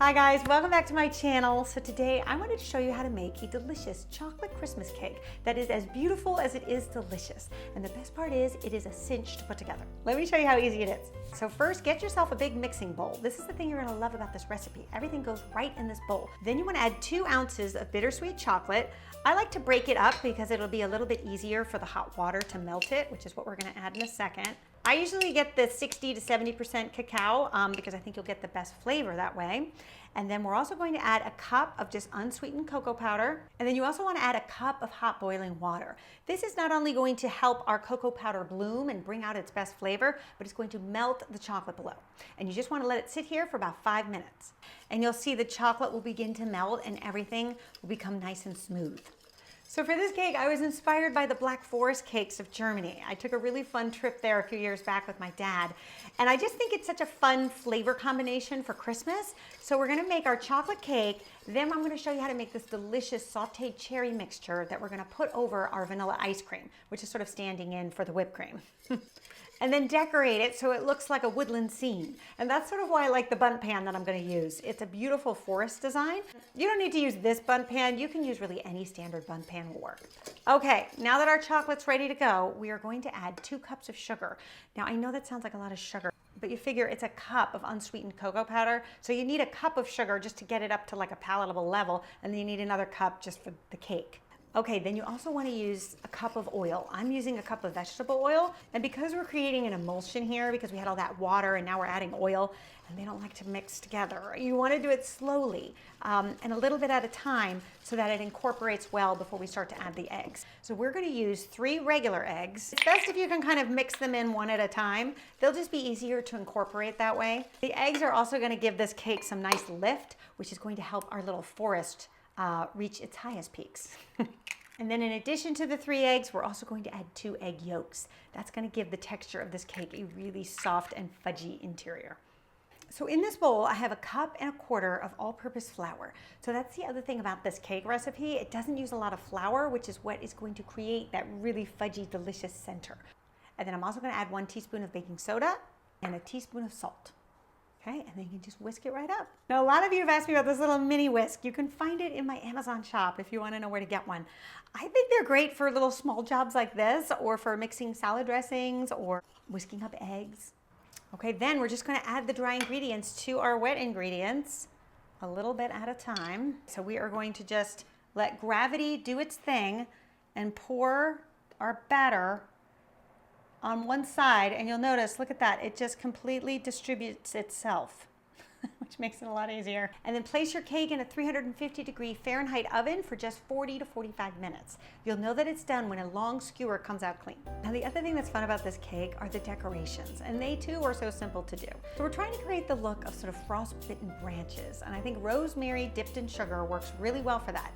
Hi guys, welcome back to my channel. So today I wanted to show you how to make a delicious chocolate Christmas cake that is as beautiful as it is delicious. And the best part is it is a cinch to put together. Let me show you how easy it is. So first, get yourself a big mixing bowl. This is the thing you're gonna love about this recipe. Everything goes right in this bowl. Then you wanna add 2 ounces of bittersweet chocolate. I like to break it up because it'll be a little bit easier for the hot water to melt it, which is what we're gonna add in a second. I usually get the 60 to 70% cacao because I think you'll get the best flavor that way. And then we're also going to add a cup of just unsweetened cocoa powder. And then you also want to add a cup of hot boiling water. This is not only going to help our cocoa powder bloom and bring out its best flavor, but it's going to melt the chocolate below. And you just want to let it sit here for about 5 minutes. And you'll see the chocolate will begin to melt and everything will become nice and smooth. So for this cake, I was inspired by the Black Forest cakes of Germany. I took a really fun trip there a few years back with my dad. And I just think it's such a fun flavor combination for Christmas. So we're gonna make our chocolate cake. Then I'm gonna show you how to make this delicious sauteed cherry mixture that we're gonna put over our vanilla ice cream, which is sort of standing in for the whipped cream. And then decorate it so it looks like a woodland scene. And that's sort of why I like the Bundt pan that I'm gonna use. It's a beautiful forest design. You don't need to use this Bundt pan. You can use really any standard Bundt pan will work. Okay, now that our chocolate's ready to go, we are going to add 2 cups of sugar. Now I know that sounds like a lot of sugar, but you figure it's a cup of unsweetened cocoa powder. So you need a cup of sugar just to get it up to like a palatable level, and then you need another cup just for the cake. Okay, then you also want to use a cup of oil. I'm using a cup of vegetable oil, and because we're creating an emulsion here, because we had all that water and now we're adding oil, and they don't like to mix together, you want to do it slowly and a little bit at a time so that it incorporates well before we start to add the eggs. So we're going to use 3 regular eggs. It's best if you can kind of mix them in one at a time. They'll just be easier to incorporate that way. The eggs are also going to give this cake some nice lift, which is going to help our little forest reach its highest peaks. And then in addition to the 3 eggs, we're also going to add 2 egg yolks. That's going to give the texture of this cake a really soft and fudgy interior. So in this bowl, I have 1.25 cups of all-purpose flour. So that's the other thing about this cake recipe. It doesn't use a lot of flour, which is what is going to create that really fudgy, delicious center. And then I'm also going to add 1 teaspoon of baking soda and a teaspoon of salt. Okay, and then you can just whisk it right up. Now, a lot of you have asked me about this little mini whisk. You can find it in my Amazon shop if you want to know where to get one. I think they're great for little small jobs like this, or for mixing salad dressings, or whisking up eggs. Okay, then we're just going to add the dry ingredients to our wet ingredients, a little bit at a time. So we are going to just let gravity do its thing and pour our batter on one side, and you'll notice, look at that, it just completely distributes itself, which makes it a lot easier. And then place your cake in a 350-degree Fahrenheit oven for just 40 to 45 minutes. You'll know that it's done when a long skewer comes out clean. Now, the other thing that's fun about this cake are the decorations, and they too are so simple to do. So we're trying to create the look of sort of frostbitten branches, and I think rosemary dipped in sugar works really well for that.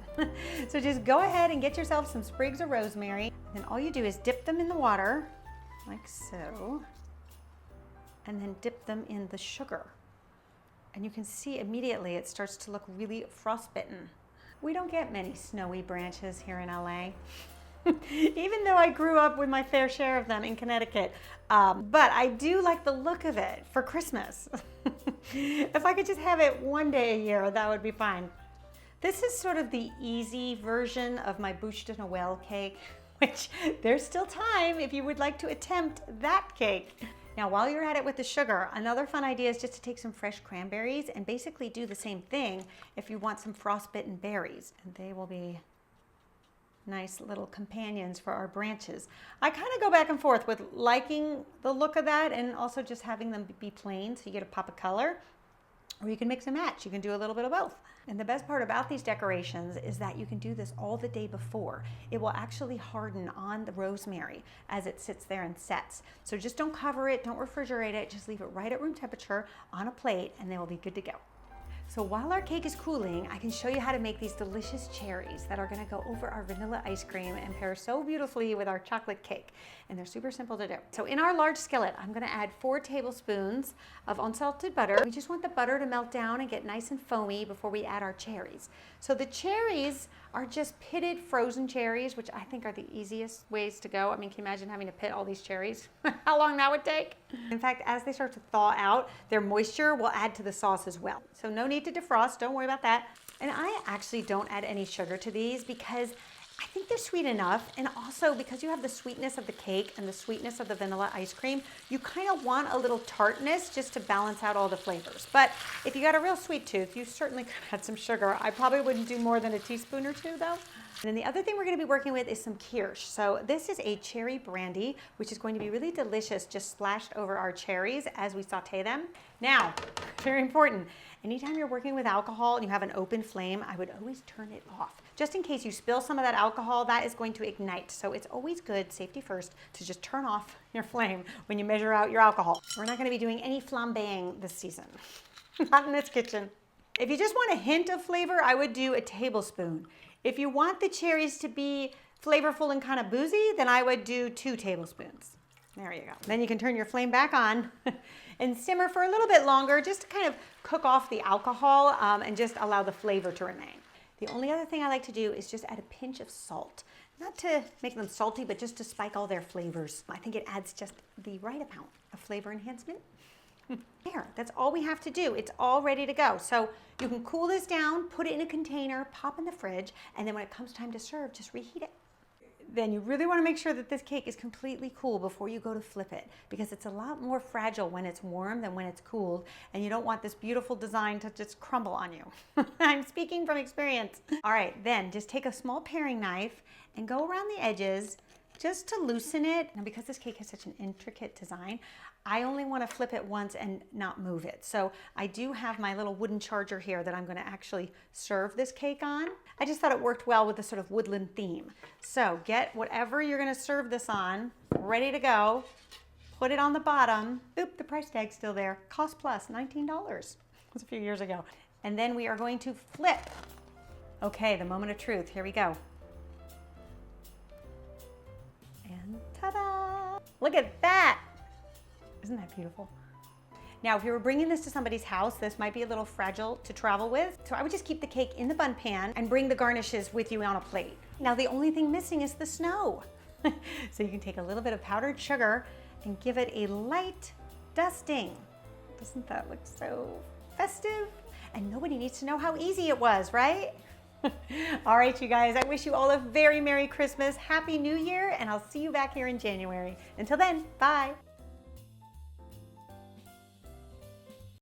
So just go ahead and get yourself some sprigs of rosemary, and all you do is dip them in the water, like so, and then dip them in the sugar. And you can see immediately it starts to look really frostbitten. We don't get many snowy branches here in LA, even though I grew up with my fair share of them in Connecticut. But I do like the look of it for Christmas. If I could just have it one day a year, that would be fine. This is sort of the easy version of my bûche de Noël cake, which there's still time if you would like to attempt that cake. Now, while you're at it with the sugar, another fun idea is just to take some fresh cranberries and basically do the same thing if you want some frostbitten berries. And they will be nice little companions for our branches. I kind of go back and forth with liking the look of that and also just having them be plain so you get a pop of color. Or you can mix and match. You can do a little bit of both. And the best part about these decorations is that you can do this all the day before. It will actually harden on the rosemary as it sits there and sets. So just don't cover it, don't refrigerate it, just leave it right at room temperature on a plate and they will be good to go. So while our cake is cooling, I can show you how to make these delicious cherries that are gonna go over our vanilla ice cream and pair so beautifully with our chocolate cake. And they're super simple to do. So in our large skillet, I'm gonna add 4 tablespoons of unsalted butter. We just want the butter to melt down and get nice and foamy before we add our cherries. So the cherries are just pitted frozen cherries, which I think are the easiest ways to go. I mean, can you imagine having to pit all these cherries? How long that would take? In fact, as they start to thaw out, their moisture will add to the sauce as well. So no need to defrost, don't worry about that. And I actually don't add any sugar to these because I think they're sweet enough, and also because you have the sweetness of the cake and the sweetness of the vanilla ice cream, you kind of want a little tartness just to balance out all the flavors. But if you got a real sweet tooth, you certainly could add some sugar. I probably wouldn't do more than a teaspoon or two though. And then the other thing we're going to be working with is some kirsch. So this is a cherry brandy, which is going to be really delicious, just splashed over our cherries as we saute them. Now, very important, anytime you're working with alcohol and you have an open flame, I would always turn it off. Just in case you spill some of that alcohol, that is going to ignite. So it's always good, safety first, to just turn off your flame when you measure out your alcohol. We're not going to be doing any flambeing this season, not in this kitchen. If you just want a hint of flavor, I would do a tablespoon. If you want the cherries to be flavorful and kind of boozy, then I would do 2 tablespoons. There you go. Then you can turn your flame back on and simmer for a little bit longer just to kind of cook off the alcohol and just allow the flavor to remain. The only other thing I like to do is just add a pinch of salt. Not to make them salty, but just to spike all their flavors. I think it adds just the right amount of flavor enhancement. There, that's all we have to do. It's all ready to go. So you can cool this down, put it in a container, pop in the fridge, and then when it comes time to serve, just reheat it. Then you really want to make sure that this cake is completely cool before you go to flip it, because it's a lot more fragile when it's warm than when it's cooled, and you don't want this beautiful design to just crumble on you. I'm speaking from experience. All right, then just take a small paring knife and go around the edges just to loosen it. Now, because this cake has such an intricate design, I only want to flip it once and not move it. So I do have my little wooden charger here that I'm going to actually serve this cake on. I just thought it worked well with the sort of woodland theme. So get whatever you're going to serve this on, ready to go. Put it on the bottom. Oop, the price tag's still there. Cost plus, $19. That was a few years ago. And then we are going to flip. Okay, the moment of truth. Here we go. And ta-da! Look at that! Isn't that beautiful? Now, if you were bringing this to somebody's house, this might be a little fragile to travel with. So I would just keep the cake in the Bundt pan and bring the garnishes with you on a plate. Now, the only thing missing is the snow. So you can take a little bit of powdered sugar and give it a light dusting. Doesn't that look so festive? And nobody needs to know how easy it was, right? All right, you guys, I wish you all a very Merry Christmas, Happy New Year, and I'll see you back here in January. Until then, bye.